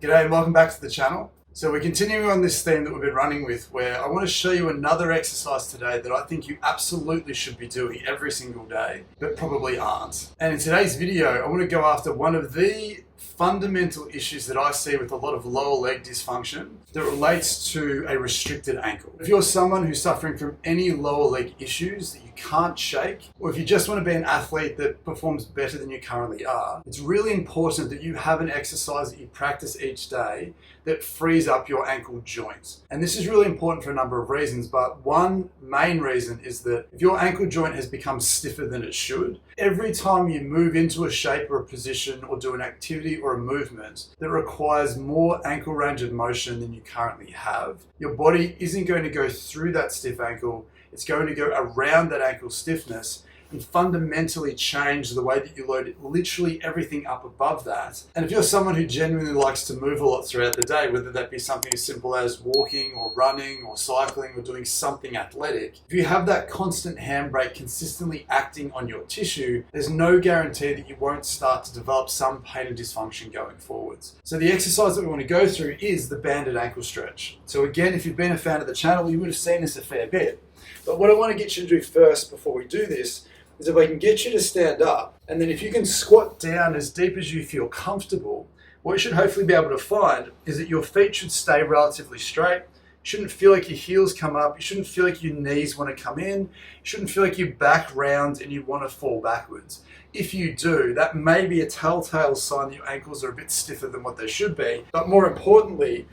G'day and welcome back to the channel. So we're continuing on this theme that we've been running with, where I want to show you another exercise today that I think you absolutely should be doing every single day, but probably aren't. And in today's video, I want to go after one of the fundamental issues that I see with a lot of lower leg dysfunction that relates to a restricted ankle. If you're someone who's suffering from any lower leg issues that you can't shake, or if you just want to be an athlete that performs better than you currently are, it's really important that you have an exercise that you practice each day that frees up your ankle joints. And this is really important for a number of reasons, but one main reason is that if your ankle joint has become stiffer than it should, every time you move into a shape or a position or do an activity or a movement that requires more ankle range of motion than you currently have, your body isn't going to go through that stiff ankle, it's going to go around that ankle stiffness and fundamentally change the way that you load literally everything up above that. And if you're someone who genuinely likes to move a lot throughout the day, whether that be something as simple as walking or running or cycling or doing something athletic, if you have that constant handbrake consistently acting on your tissue, there's no guarantee that you won't start to develop some pain and dysfunction going forwards. So the exercise that we want to go through is the banded ankle stretch. So again, if you've been a fan of the channel, you would have seen this a fair bit. But what I want to get you to do first before we do this is if I can get you to stand up, and then if you can squat down as deep as you feel comfortable, what you should hopefully be able to find is that your feet should stay relatively straight. You shouldn't feel like your heels come up. You shouldn't feel like your knees want to come in. You shouldn't feel like your back rounds and you want to fall backwards. If you do, that may be a telltale sign that your ankles are a bit stiffer than what they should be. But more importantly,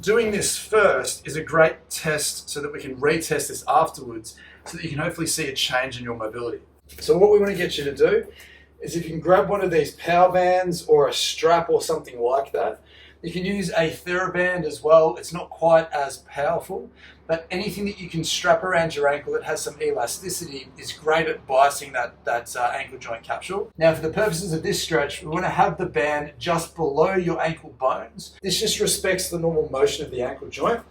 doing this first is a great test so that we can retest this afterwards so that you can hopefully see a change in your mobility. So what we want to get you to do is if you can grab one of these power bands or a strap or something like that. You can use a TheraBand as well. It's not quite as powerful, but anything that you can strap around your ankle that has some elasticity is great at biasing that ankle joint capsule. Now, for the purposes of this stretch, we want to have the band just below your ankle bones. This just respects the normal motion of the ankle joint.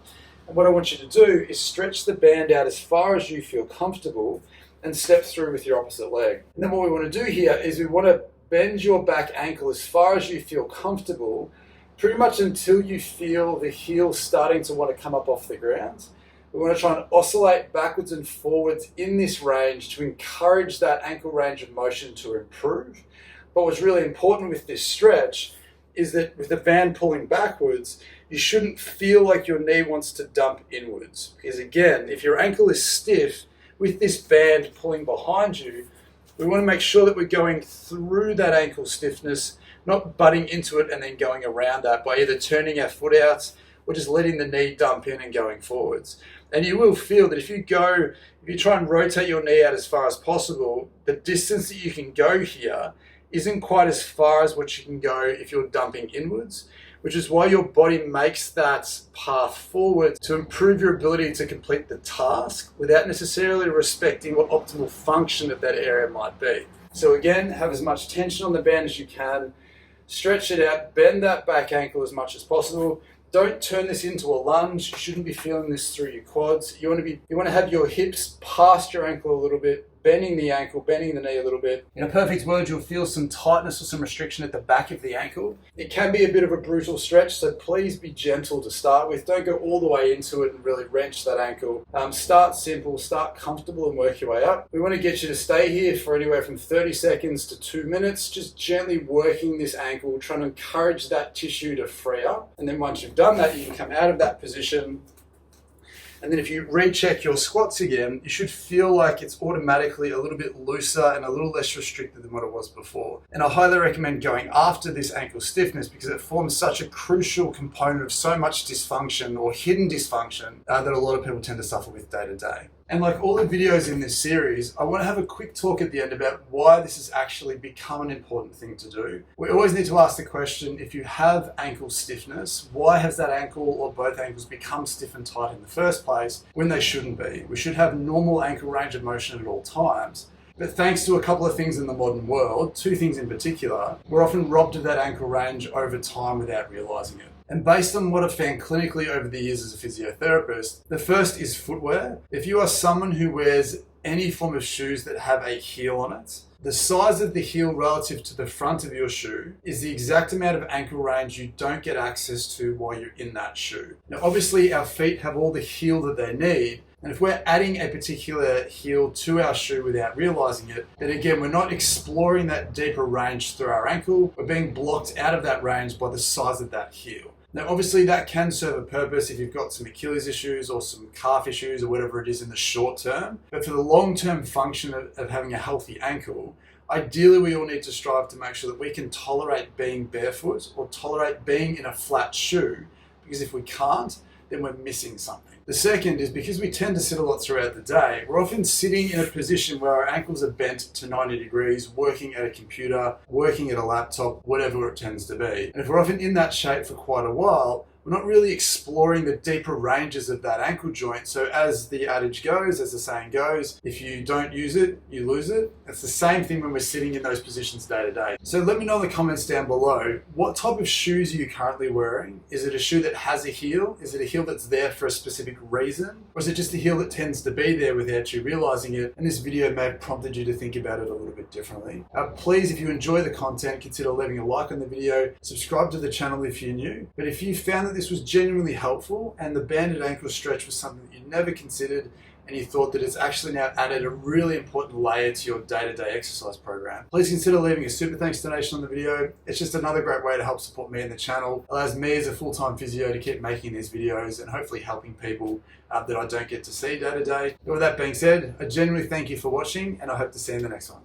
And what I want you to do is stretch the band out as far as you feel comfortable and step through with your opposite leg. And then what we want to do here is we want to bend your back ankle as far as you feel comfortable, pretty much until you feel the heel starting to want to come up off the ground. We want to try and oscillate backwards and forwards in this range to encourage that ankle range of motion to improve. But what's really important with this stretch is that with the band pulling backwards, you shouldn't feel like your knee wants to dump inwards. Because again, if your ankle is stiff, with this band pulling behind you, we want to make sure that we're going through that ankle stiffness, not butting into it and then going around that by either turning our foot out or just letting the knee dump in and going forwards. And you will feel that if you try and rotate your knee out as far as possible, the distance that you can go here isn't quite as far as what you can go if you're dumping inwards, which is why your body makes that path forward to improve your ability to complete the task without necessarily respecting what optimal function of that area might be. So again, have as much tension on the band as you can, stretch it out, bend that back ankle as much as possible. Don't turn this into a lunge. You shouldn't be feeling this through your quads. You want to have your hips past your ankle a little bit, bending the ankle, bending the knee a little bit. In a perfect world, you'll feel some tightness or some restriction at the back of the ankle. It can be a bit of a brutal stretch, so please be gentle to start with. Don't go all the way into it and really wrench that ankle. Start simple, start comfortable and work your way up. We want to get you to stay here for anywhere from 30 seconds to 2 minutes, just gently working this ankle, trying to encourage that tissue to free up. And then once you've done that, you can come out of that position. And then if you recheck your squats again, you should feel like it's automatically a little bit looser and a little less restricted than what it was before. And I highly recommend going after this ankle stiffness because it forms such a crucial component of so much dysfunction or hidden dysfunction that a lot of people tend to suffer with day to day. And like all the videos in this series, I want to have a quick talk at the end about why this has actually become an important thing to do. We always need to ask the question, if you have ankle stiffness, why has that ankle or both ankles become stiff and tight in the first place when they shouldn't be? We should have normal ankle range of motion at all times. But thanks to a couple of things in the modern world, two things in particular, we're often robbed of that ankle range over time without realizing it. And based on what I've found clinically over the years as a physiotherapist, the first is footwear. If you are someone who wears any form of shoes that have a heel on it, The size of the heel relative to the front of your shoe is the exact amount of ankle range you don't get access to while you're in that shoe. Now, obviously, our feet have all the heel that they need, and if we're adding a particular heel to our shoe without realizing it, then again, we're not exploring that deeper range through our ankle. We're being blocked out of that range by the size of that heel. Now, obviously, that can serve a purpose if you've got some Achilles issues or some calf issues or whatever it is in the short term. But for the long-term function of having a healthy ankle, ideally, we all need to strive to make sure that we can tolerate being barefoot or tolerate being in a flat shoe, because if we can't, then we're missing something. The second is because we tend to sit a lot throughout the day, we're often sitting in a position where our ankles are bent to 90 degrees, working at a computer, working at a laptop, whatever it tends to be. And if we're often in that shape for quite a while, we're not really exploring the deeper ranges of that ankle joint. So as the adage goes, as the saying goes, if you don't use it, you lose it. It's the same thing when we're sitting in those positions day to day. So let me know in the comments down below, what type of shoes are you currently wearing? Is it a shoe that has a heel? Is it a heel that's there for a specific reason? Or is it just a heel that tends to be there without you realizing it? And this video may have prompted you to think about it a little bit differently. Please, if you enjoy the content, consider leaving a like on the video, subscribe to the channel if you're new. But if you found that this was genuinely helpful and the banded ankle stretch was something that you never considered and you thought that it's actually now added a really important layer to your day-to-day exercise program, please consider leaving a super thanks donation on the video. It's just another great way to help support me and the channel. It allows me as a full-time physio to keep making these videos and hopefully helping people that I don't get to see day to day. But with that being said, I genuinely thank you for watching and I hope to see you in the next one.